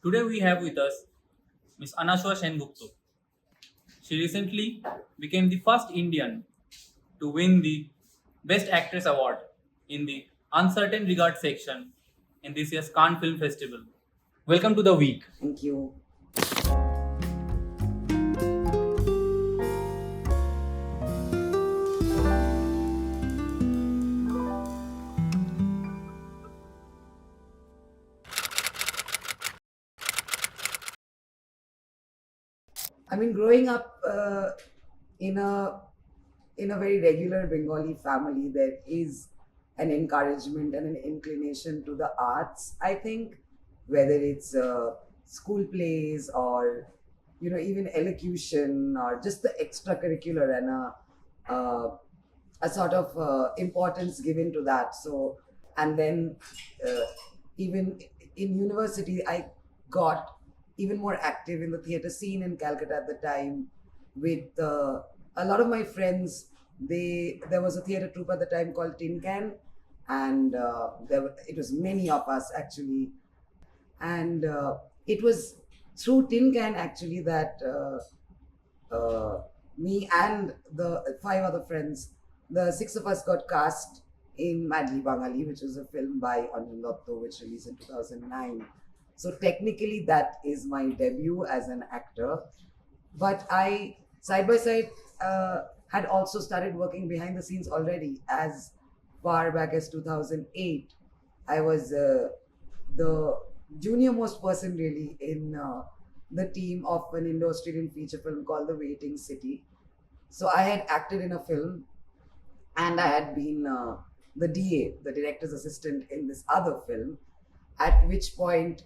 Today we have with us Miss Anashwa Sengupta. She recently became the first Indian to win the Best Actress Award in the Uncertain Regard section in this year's Cannes Film Festival. Welcome to the week. Thank you. I mean, growing up in a very regular Bengali family, there is an encouragement and an inclination to the arts. I think whether it's school plays or even elocution or just the extracurricular and a sort of importance given to that. So, and then uh, even in university, I got even more active in the theatre scene in Calcutta at the time. With a lot of my friends, there was a theatre troupe at the time called Tin Can, and it was many of us actually, and it was through Tin Can actually that me and the five other friends, the six of us got cast in Madly Bangali, which was a film by Anil Dotto, which released in 2009. So technically, that is my debut as an actor. But I, side by side, had also started working behind the scenes already. As far back as 2008, I was the junior most person really in the team of an Indo-Australian feature film called The Waiting City. So I had acted in a film, and I had been the DA, the director's assistant in this other film. At which point,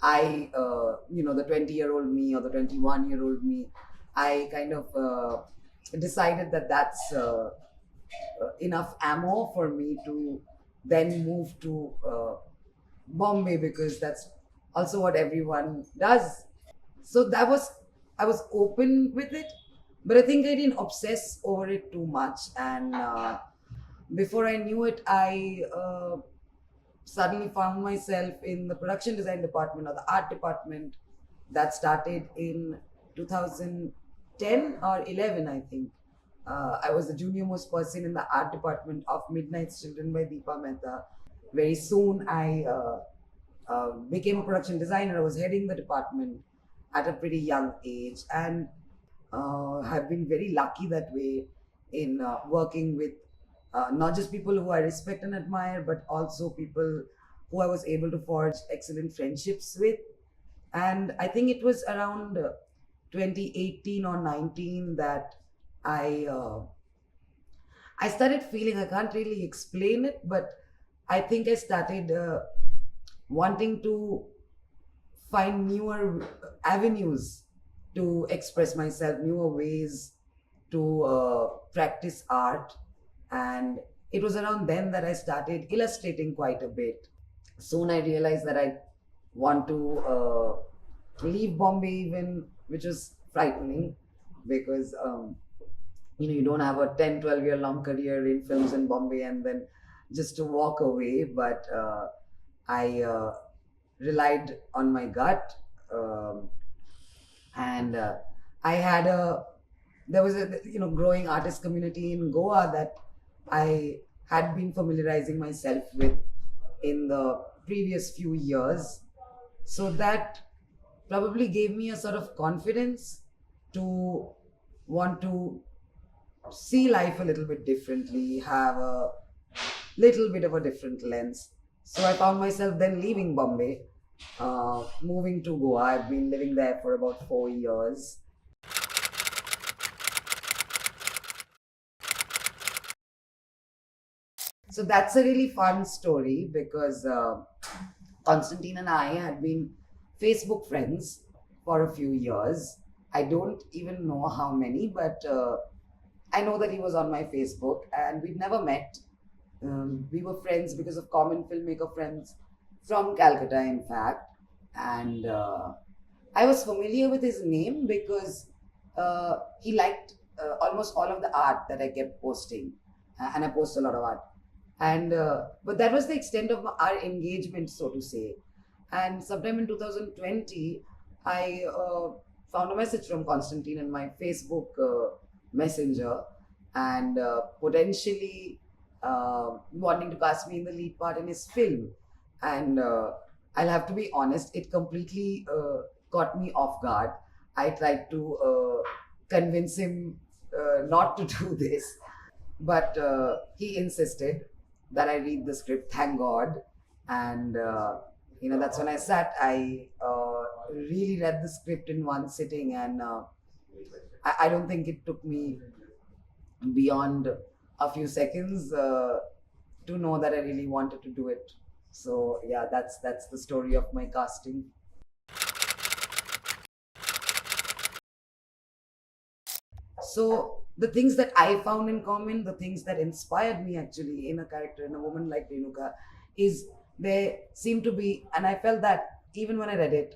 the 20-year-old me or the 21-year-old me, I kind of decided that that's enough ammo for me to then move to Bombay, because that's also what everyone does. So I was open with it, but I think I didn't obsess over it too much. And before I knew it, I suddenly found myself in the production design department or the art department. That started in 2010 or 11, I think. I was the junior most person in the art department of Midnight's Children by Deepa Mehta. Very soon, I became a production designer. I was heading the department at a pretty young age, and have been very lucky that way in working with not just people who I respect and admire, but also people who I was able to forge excellent friendships with. And I think it was around 2018 or 19 that I I started feeling, I can't really explain it, but I think I started wanting to find newer avenues to express myself, newer ways to practice art. And it was around then that I started illustrating quite a bit. Soon I realized that I want to leave Bombay even, which was frightening, because you don't have a 10-12 year long career in films in Bombay and then just to walk away. But I relied on my gut, and I had a there was a growing artist community in Goa that I had been familiarizing myself with in the previous few years. So that probably gave me a sort of confidence to want to see life a little bit differently, have a little bit of a different lens. So I found myself then leaving Bombay, moving to Goa. I've been living there for about 4 years. So that's a really fun story, because Constantine and I had been Facebook friends for a few years. I don't even know how many, but I know that he was on my Facebook, and we'd never met. We were friends because of common filmmaker friends from Calcutta, in fact. And I was familiar with his name because he liked almost all of the art that I kept posting, and I post a lot of art. And but that was the extent of our engagement, so to say. And sometime in 2020, I found a message from Constantine in my Facebook Messenger, and potentially wanting to cast me in the lead part in his film. And I'll have to be honest, it completely caught me off guard. I tried to convince him not to do this, but he insisted that I read the script, thank God. And that's when I sat. I really read the script in one sitting, and I don't think it took me beyond a few seconds to know that I really wanted to do it. So yeah, that's the story of my casting. So the things that I found in common, the things that inspired me actually in a character, in a woman like Renuka, is there seem to be, and I felt that even when I read it,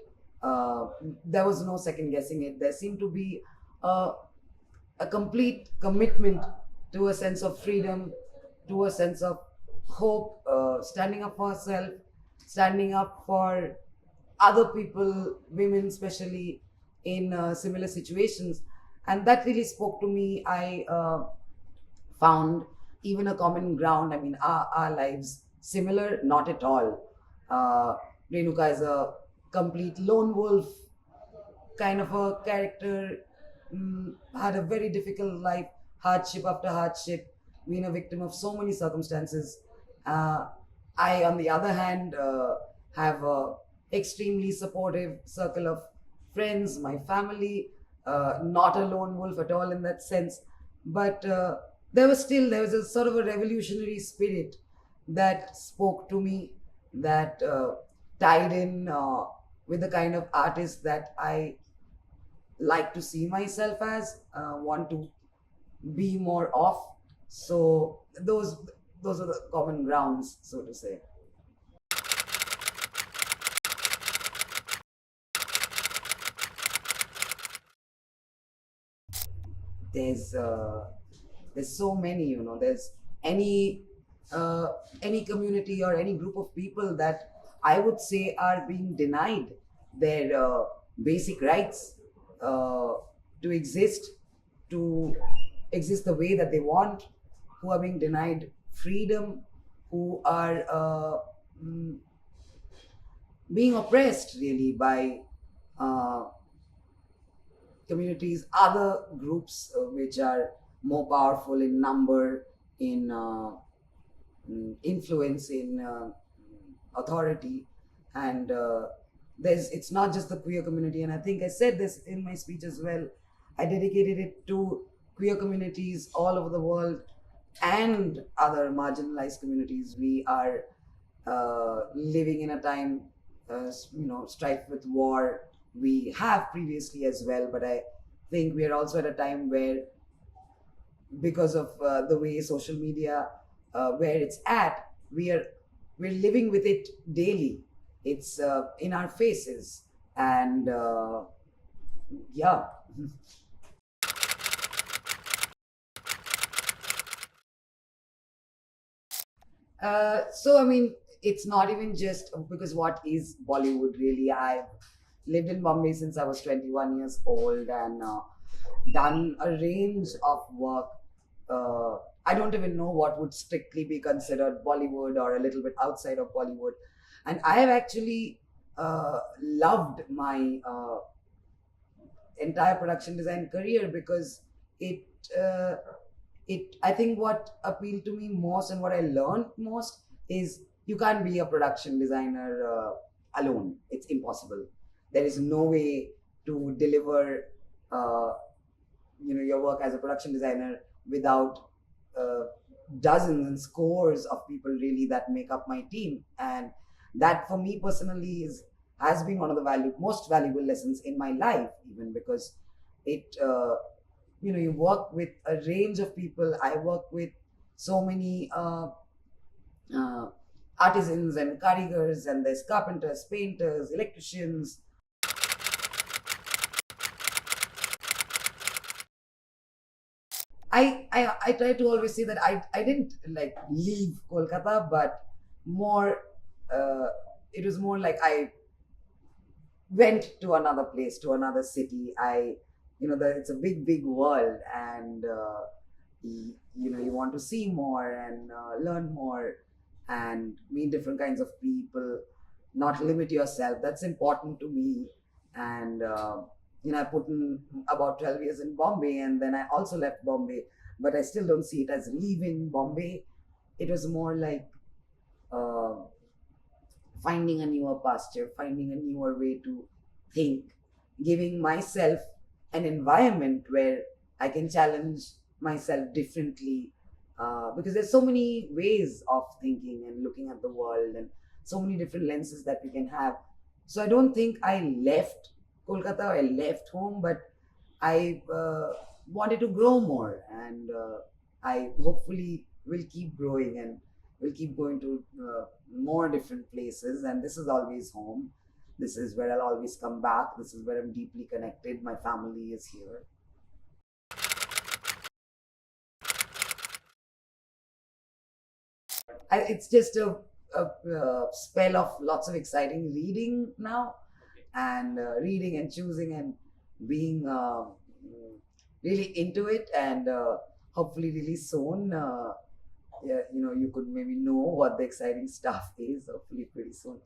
there was no second guessing it. There seemed to be a, a complete commitment to a sense of freedom, to a sense of hope, standing up for herself, standing up for other people, women especially, in similar situations. And that really spoke to me. I found even a common ground. I mean, our lives similar, not at all. Renuka is a complete lone wolf kind of a character, had a very difficult life, hardship after hardship, been a victim of so many circumstances. Uh, I, on the other hand, have a extremely supportive circle of friends, my family, not a lone wolf at all in that sense. But there was a sort of a revolutionary spirit that spoke to me, that tied in with the kind of artist that I like to see myself as, want to be more of. So those are the common grounds, so to say. There's there's so many, there's any uh, any community or any group of people that I would say are being denied their basic rights uh, to exist, to exist the way that they want, who are being denied freedom, who are mm, being oppressed really by uh, communities, other groups which are more powerful in number, in influence, in authority. And it's not just the queer community. And I think I said this in my speech as well. I dedicated it to queer communities all over the world and other marginalized communities. We are living in a time, strife with war. We have previously as well, but I think we are also at a time where, because of the way social media, where it's at, we're living with it daily. It's in our faces, and yeah. So I mean, it's not even just because what is Bollywood really? I've lived in Bombay since I was 21 years old, and done a range of work. I don't even know what would strictly be considered Bollywood or a little bit outside of Bollywood. And I have actually loved my entire production design career, because it uh, I think what appealed to me most and what I learned most is you can't be a production designer alone. It's impossible. There is no way to deliver uh, your work as a production designer without uh, dozens and scores of people really that make up my team. And that for me personally has been one of the most valuable lessons in my life, even because it you work with a range of people. I work with so many uh, artisans and karigars, and there's carpenters, painters, electricians. I try to always say that I didn't leave Kolkata, but more it was more like I went to another place, to another city. It's a big, big world, and you want to see more and learn more and meet different kinds of people, not limit yourself. That's important to me. And I put in about 12 years in Bombay, and then I also left Bombay, but I still don't see it as leaving Bombay. It was more like uh, finding a newer pasture, finding a newer way to think, giving myself an environment where I can challenge myself differently. Because there's so many ways of thinking and looking at the world, and so many different lenses that we can have. So I don't think I left Kolkata or I left home, but I wanted to grow more, and I hopefully will keep growing and will keep going to more different places. And this is always home. This is where I'll always come back. This is where I'm deeply connected. My family is here. It's just a spell of lots of exciting reading now, and reading and choosing and being really into it, and hopefully really soon, yeah, you could maybe know what the exciting stuff is, hopefully pretty soon.